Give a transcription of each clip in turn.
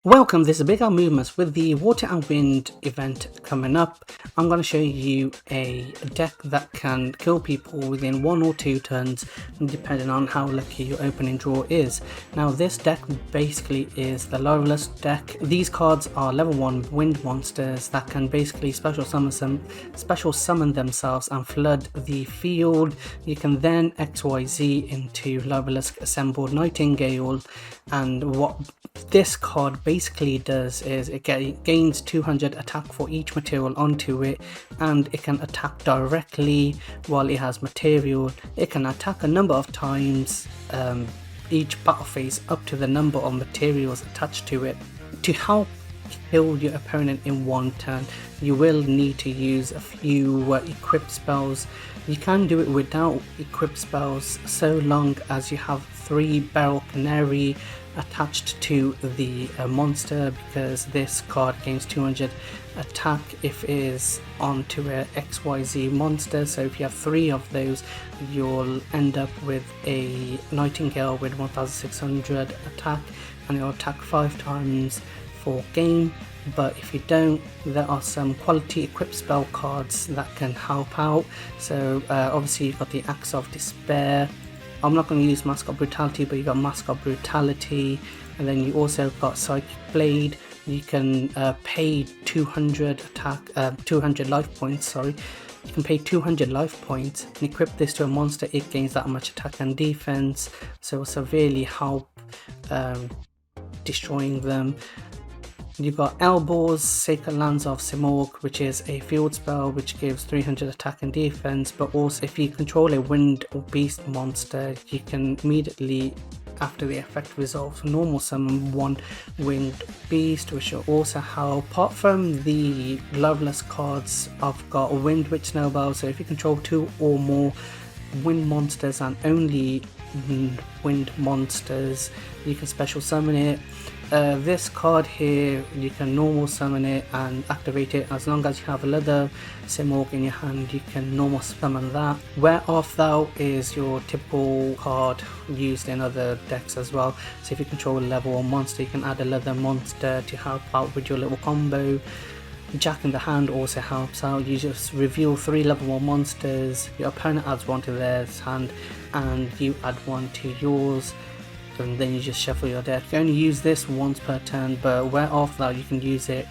Welcome, this is Big Al Movements. With the Water and Wind event coming up, I'm going to show you a deck that can kill people within 1 or 2 turns, depending on how lucky your opening draw is. Now this deck basically is the Lyrilusc deck. These cards are level 1 wind monsters that can basically special summon themselves and flood the field. You can then XYZ into Lyrilusc Assembled Nightingale, and what this card basically does is it gains 200 attack for each material onto it, and it can attack directly while it has material. It can attack a number of times each battle phase up to the number of materials attached to it. To help kill your opponent in one turn, you will need to use a few equipped spells. You can do it without equipped spells so long as you have 3 Barrel Canary attached to the monster, because this card gains 200 attack if it is onto a XYZ monster. So if you have 3 of those, you'll end up with a Nightingale with 1600 attack, and it'll attack 5 times for game. But if you don't, there are some quality equipped spell cards that can help out. So obviously you've got the Axe of Despair. I'm not going to use Mask of Brutality, but you got Mask of Brutality, and then you also got Psychic Blade. You can pay 200 life points. Sorry, you can pay 200 life points and equip this to a monster. It gains that much attack and defense, so it'll severely help destroying them. You've got Elbows, Sacred Lands of Simorgh, which is a field spell which gives 300 attack and defense, but also if you control a wind or beast monster, you can immediately, after the effect resolves, normal summon 1 winged beast, which will also help. Apart from the Lyrilusc cards, I've got a Wind Witch Snowbell, so if you control 2 or more wind monsters and only wind monsters, you can special summon it. This card here, you can normal summon it and activate it. As long as you have a leather Simorgh in your hand, you can normal summon that. Where Art Thou is your typical card used in other decks as well. So if you control a level 1 monster, you can add a leather monster to help out with your little combo. Jack in the Hand also helps out. You just reveal 3 level 1 monsters, your opponent adds 1 to their hand, and you add 1 to yours, and then you just shuffle your deck. You only use this once per turn, but where off that you can use it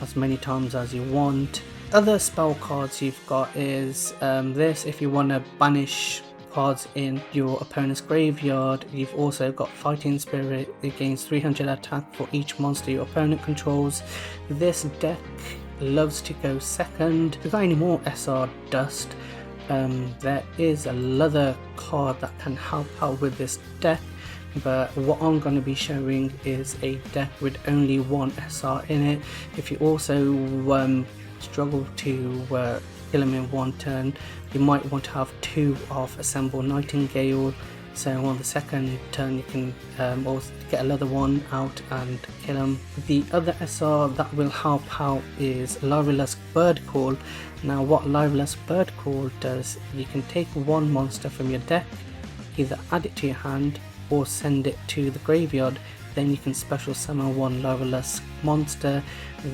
as many times as you want. Other spell cards you've got is this, if you want to banish cards in your opponent's graveyard. You've also got Fighting Spirit. It gains 300 attack for each monster your opponent controls. This deck loves to go second. If you've got any more SR Dust, there is a leather card that can help out with this deck, but what I'm going to be showing is a deck with only 1 SR in it. If you also struggle to kill him in 1 turn, you might want to have 2 of Assembled Nightingale, so on the second turn you can also get a leather one out and kill him. The other SR that will help out is Lyrilusc Bird Call. Now what Lyrilusc Bird Call does, you can take 1 monster from your deck, either add it to your hand or send it to the graveyard. Then you can special summon 1 Lyrilusc monster.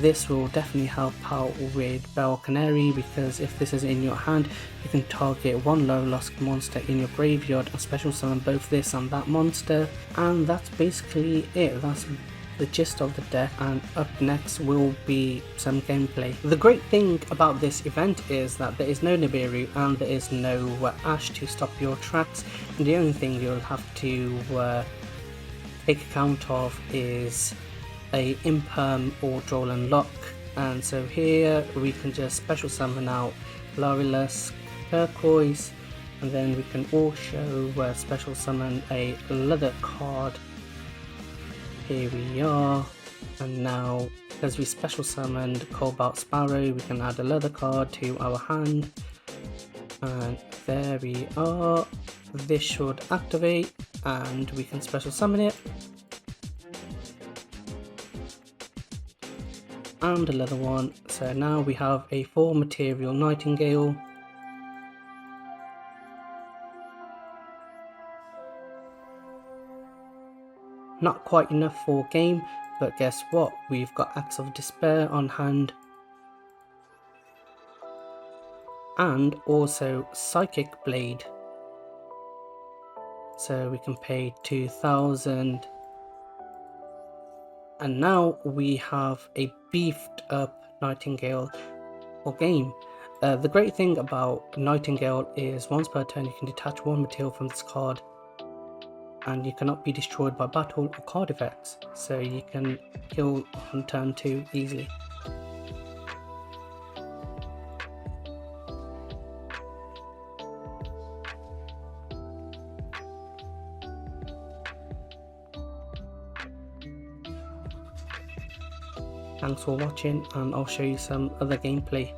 This will definitely help out with Barrel Canary, because if this is in your hand, you can target 1 Lyrilusc monster in your graveyard and special summon both this and that monster. And that's basically it. That's the gist of the deck, and up next will be some gameplay. The great thing about this event is that there is no Nibiru and there is no Ash to stop your tracks, and the only thing you'll have to take account of is a Imperm or Droll Lock. And so here we can just special summon out Lyrilusc Turquoise, and then we can also special summon a leather card. Here we are, and now because we special summoned Cobalt Sparrow, we can add a leather card to our hand, and there we are. This should activate and we can special summon it, and a leather one. So now we have a 4 material Nightingale. Not quite enough for game, But guess what? We've got Axe of Despair on hand. And also Psychic Blade. So we can pay 2,000. And now we have a beefed up Nightingale or game. The great thing about Nightingale is once per turn you can detach one material from this card and you cannot be destroyed by battle or card effects, so you can kill on turn 2 easily. Thanks for watching, and I'll show you some other gameplay.